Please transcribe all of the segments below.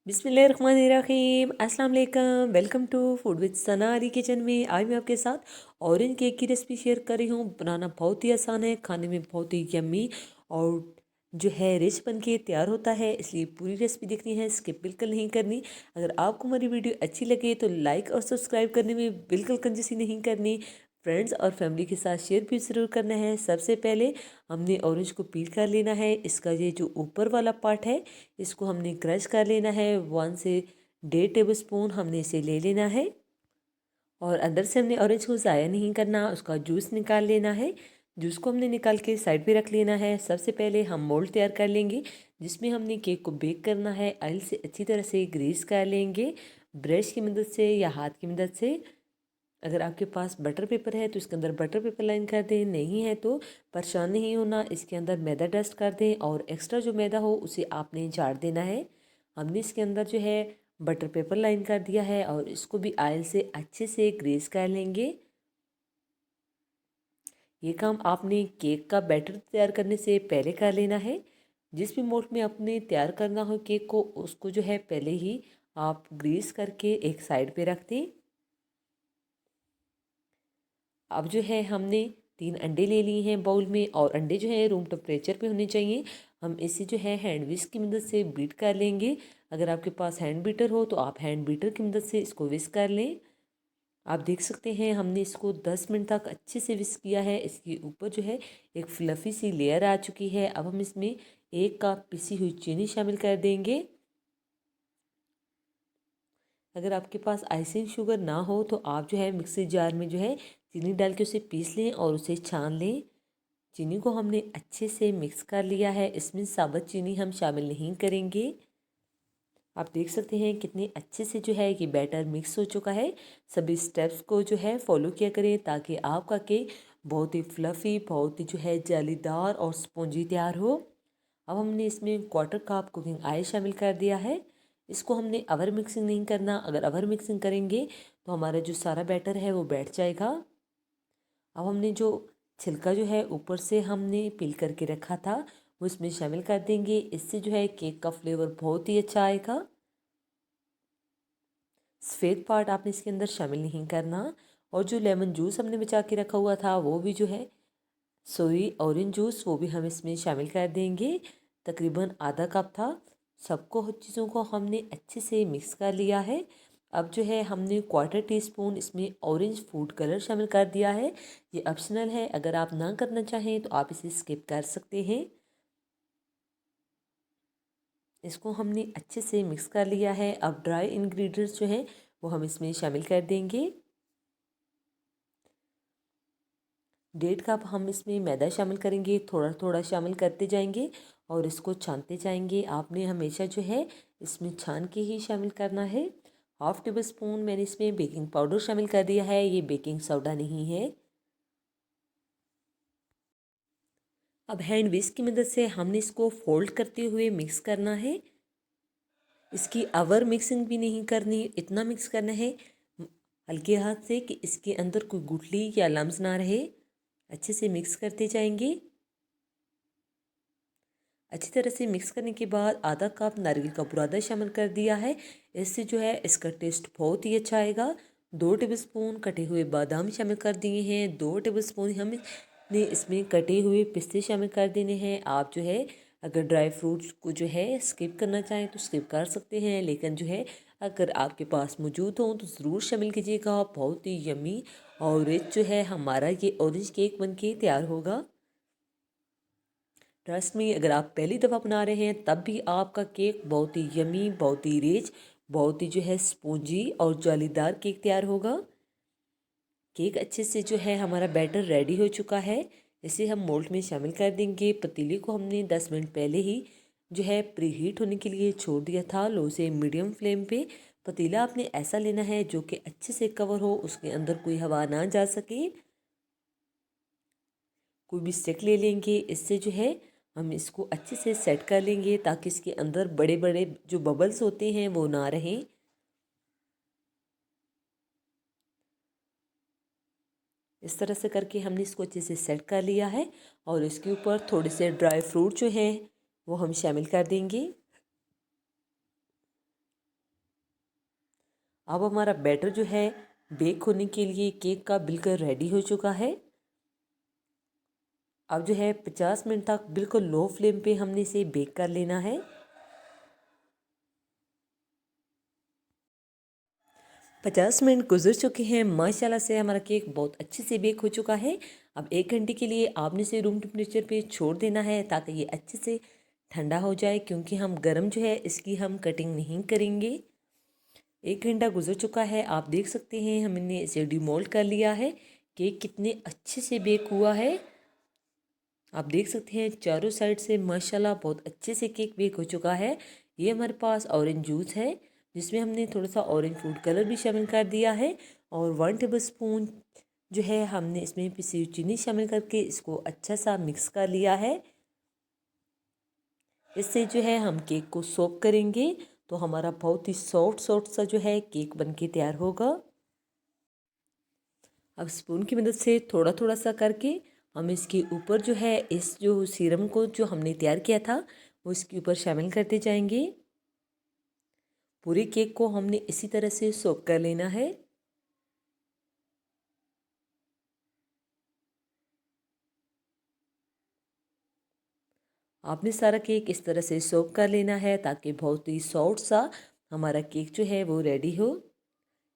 बिस्मिल्लाहिर्रहमानिर्रहीम अस्सलाम वालेकुम। Welcome to food with Sana Ali kitchen में। आज मैं आपके साथ ऑरेंज केक की रेसिपी शेयर कर रही हूँ। बनाना बहुत ही आसान है, खाने में बहुत ही यम्मी और जो है रिच बन के तैयार होता है। इसलिए पूरी रेसिपी देखनी है, स्किप बिल्कुल नहीं करनी। अगर आपको हमारी वीडियो अच्छी लगे तो लाइक और सब्सक्राइब करने में बिल्कुल कंजूसी नहीं करनी। फ्रेंड्स और फैमिली के साथ शेयर भी ज़रूर करना है। सबसे पहले हमने ऑरेंज को पील कर लेना है। इसका ये जो ऊपर वाला पार्ट है इसको हमने क्रश कर लेना है। 1 से 1.5 टेबल स्पून हमने इसे ले लेना है और अंदर से हमने ऑरेंज को ज़ाया नहीं करना, उसका जूस निकाल लेना है। जूस को हमने निकाल के साइड पे रख लेना है। सबसे पहले हम मोल्ड तैयार कर लेंगे जिसमें हमने केक को बेक करना है। ऑयल से अच्छी तरह से ग्रीस कर लेंगे ब्रश की मदद से या हाथ की मदद से। अगर आपके पास बटर पेपर है तो इसके अंदर बटर पेपर लाइन कर दें, नहीं है तो परेशान नहीं होना, इसके अंदर मैदा डस्ट कर दें और एक्स्ट्रा जो मैदा हो उसे आपने झाड़ देना है। हमने इसके अंदर जो है बटर पेपर लाइन कर दिया है और इसको भी ऑयल से अच्छे से ग्रीस कर लेंगे। ये काम आपने केक का बैटर तैयार करने से पहले कर लेना है। जिस भी मोल्ड में आपने तैयार करना हो केक को, उसको जो है पहले ही आप ग्रीस करके एक साइड पे रख दें। अब जो है हमने 3 अंडे ले लिए हैं बाउल में और अंडे जो है रूम टेम्परेचर पे होने चाहिए। हम इसे जो है हैंड विस्क की मदद से बीट कर लेंगे। अगर आपके पास हैंड बीटर हो तो आप हैंड बीटर की मदद से इसको विस्क कर लें। आप देख सकते हैं हमने इसको 10 मिनट तक अच्छे से विस्क किया है। इसके ऊपर जो है एक फ्लफ़ी सी लेयर आ चुकी है। अब हम इसमें 1 कप पिसी हुई चीनी शामिल कर देंगे। अगर आपके पास आइसिंग शुगर ना हो तो आप जो है मिक्सी जार में जो है चीनी डाल के उसे पीस लें और उसे छान लें। चीनी को हमने अच्छे से मिक्स कर लिया है, इसमें साबुत चीनी हम शामिल नहीं करेंगे। आप देख सकते हैं कितने अच्छे से जो है ये बैटर मिक्स हो चुका है। सभी स्टेप्स को जो है फॉलो किया करें ताकि आपका केक बहुत ही फ्लफ़ी, बहुत ही जो है जालीदार और स्पॉन्जी तैयार हो। अब हमने इसमें 1/4 कप कुकिंग ऑयल शामिल कर दिया है। इसको हमने अवर मिक्सिंग नहीं करना, अगर अवर मिक्सिंग करेंगे तो हमारा जो सारा बैटर है वो बैठ जाएगा। अब हमने जो छिलका जो है ऊपर से हमने पील करके रखा था वो इसमें शामिल कर देंगे। इससे जो है केक का फ्लेवर बहुत ही अच्छा आएगा। सफ़ेद पार्ट आपने इसके अंदर शामिल नहीं करना। और जो लेमन जूस हमने बचा के रखा हुआ था वो भी जो है ऑरेंज जूस वो भी हम इसमें शामिल कर देंगे। तकरीबन आधा कप था। सबको चीज़ों को हमने अच्छे से मिक्स कर लिया है। अब जो है हमने 1/4 टीस्पून इसमें ऑरेंज फूड कलर शामिल कर दिया है। ये ऑप्शनल है, अगर आप ना करना चाहें तो आप इसे स्किप कर सकते हैं। इसको हमने अच्छे से मिक्स कर लिया है। अब ड्राई इंग्रेडिएंट्स जो हैं वो हम इसमें शामिल कर देंगे। 1.5 कप हम इसमें मैदा शामिल करेंगे, थोड़ा थोड़ा शामिल करते जाएंगे और इसको छानते जाएंगे। आपने हमेशा जो है इसमें छान के ही शामिल करना है। 1/2 टेबल स्पून मैंने इसमें बेकिंग पाउडर शामिल कर दिया है, ये बेकिंग सोडा नहीं है। अब हैंड विस्क की मदद से हमने इसको फोल्ड करते हुए मिक्स करना है। इसकी अवर मिक्सिंग भी नहीं करनी, इतना मिक्स करना है हल्के हाथ से कि इसके अंदर कोई गुठली या लम्स ना रहे। अच्छे से मिक्स करते जाएंगे। अच्छी तरह से मिक्स करने के बाद आधा कप नारियल का बुरादा शामिल कर दिया है। इससे जो है इसका टेस्ट बहुत ही अच्छा आएगा। 2 टेबलस्पून कटे हुए बादाम शामिल कर दिए हैं। 2 टेबलस्पून हमने इसमें कटे हुए पिस्ते शामिल कर देने हैं। आप जो है अगर ड्राई फ्रूट्स को जो है स्किप करना चाहें तो स्किप कर सकते हैं, लेकिन जो है अगर आपके पास मौजूद हो तो ज़रूर शामिल कीजिएगा। बहुत ही यमी और रिच जो है हमारा ये ऑरेंज केक बन के तैयार होगा। ट्रस्ट में अगर आप पहली दफ़ा बना रहे हैं तब भी आपका केक बहुत ही यमी, बहुत ही रिच, बहुत ही जो है स्पॉन्जी और जालीदार केक तैयार होगा। केक अच्छे से जो है हमारा बैटर रेडी हो चुका है। इसे हम मोल्ड में शामिल कर देंगे। पतीले को हमने 10 मिनट पहले ही जो है प्रीहीट होने के लिए छोड़ दिया था, लो से मीडियम फ्लेम पे। पतीला आपने ऐसा लेना है जो कि अच्छे से कवर हो, उसके अंदर कोई हवा ना जा सके। कोई भी स्टिक ले लेंगे, इससे जो है हम इसको अच्छे से सेट कर लेंगे ताकि इसके अंदर बड़े बड़े जो बबल्स होते हैं वो ना रहें। इस तरह से करके हमने इसको अच्छे से सेट कर लिया है और इसके ऊपर थोड़े से ड्राई फ्रूट जो हैं वो हम शामिल कर देंगे। अब हमारा बैटर जो है बेक होने के लिए केक का बिल्कुल रेडी हो चुका है। अब जो है 50 मिनट तक बिल्कुल लो फ्लेम पे हमने इसे बेक कर लेना है। 50 मिनट गुजर चुके हैं, माशाल्लाह से हमारा केक बहुत अच्छे से बेक हो चुका है। अब 1 घंटे के लिए आपने इसे रूम टेम्परेचर पे छोड़ देना है ताकि ये अच्छे से ठंडा हो जाए, क्योंकि हम गरम जो है इसकी हम कटिंग नहीं करेंगे। 1 घंटा गुजर चुका है, आप देख सकते हैं हमने इसे डिमोल्ड कर लिया है। केक कितने अच्छे से बेक हुआ है, आप देख सकते हैं चारों साइड से माशाल्लाह बहुत अच्छे से केक बेक हो चुका है। ये हमारे पास ऑरेंज जूस है जिसमें हमने थोड़ा सा ऑरेंज फूड कलर भी शामिल कर दिया है, और 1 टेबल स्पून जो है हमने इसमें पिसी हुई चीनी शामिल करके इसको अच्छा सा मिक्स कर लिया है। इससे जो है हम केक को सोक करेंगे तो हमारा बहुत ही सॉफ्ट सॉफ्ट सा जो है केक बनके तैयार होगा। अब स्पून की मदद से थोड़ा थोड़ा सा करके हम इसके ऊपर जो है इस जो सीरम को जो हमने तैयार किया था वो इसके ऊपर शामिल करते जाएंगे। पूरे केक को हमने इसी तरह से सोक कर लेना है। आपने सारा केक इस तरह से सोक कर लेना है ताकि बहुत ही सॉफ्ट सा हमारा केक जो है वो रेडी हो।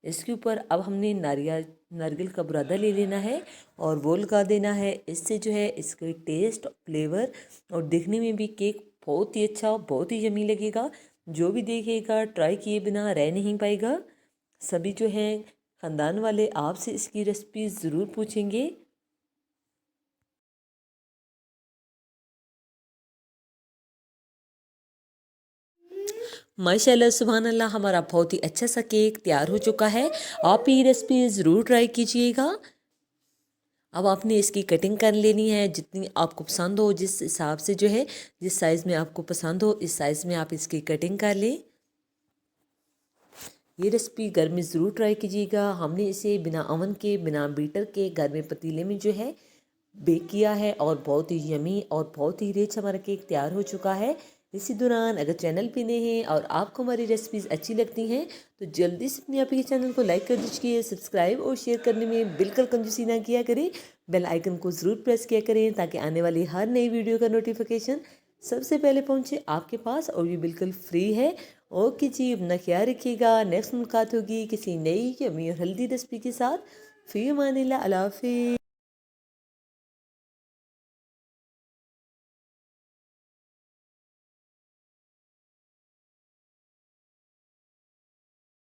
इसके ऊपर अब हमने नारियल का बुरादा ले लेना है और वो लगा देना है। इससे जो है इसके टेस्ट, फ्लेवर और दिखने में भी केक बहुत ही अच्छा, बहुत ही यमी लगेगा। जो भी देखेगा ट्राई किए बिना रह नहीं पाएगा। सभी जो हैं ख़ानदान वाले आपसे इसकी रेसिपी ज़रूर पूछेंगे। माशाल्लाह सुभान अल्लाह, हमारा बहुत ही अच्छा सा केक तैयार हो चुका है। आप ये रेसिपी ज़रूर ट्राई कीजिएगा। अब आपने इसकी कटिंग कर लेनी है जितनी आपको पसंद हो, जिस हिसाब से जो है जिस साइज़ में आपको पसंद हो इस साइज़ में आप इसकी कटिंग कर लें। ये रेसिपी घर में ज़रूर ट्राई कीजिएगा। हमने इसे बिना ओवन के, बिना बीटर के घर में पतीले में जो है बेक किया है और बहुत ही यमी और बहुत ही रिच हमारा केक तैयार हो चुका है। इसी दौरान अगर चैनल पे नए हैं और आपको हमारी रेसिपीज़ अच्छी लगती हैं तो जल्दी से अपने आप ही चैनल को लाइक कर दीजिए, सब्सक्राइब और शेयर करने में बिल्कुल कंजूसी ना किया करें। बेल आइकन को ज़रूर प्रेस किया करें ताकि आने वाली हर नई वीडियो का नोटिफिकेशन सबसे पहले पहुँचे आपके पास, और ये बिल्कुल फ्री है। ओके जी, अपना ख्याल रखिएगा। नेक्स्ट मुलाकात होगी किसी नई यम्मी और हेल्दी रेसिपी के साथ। फ़ी अमानिल्लाह, अल्लाह हाफ़िज़।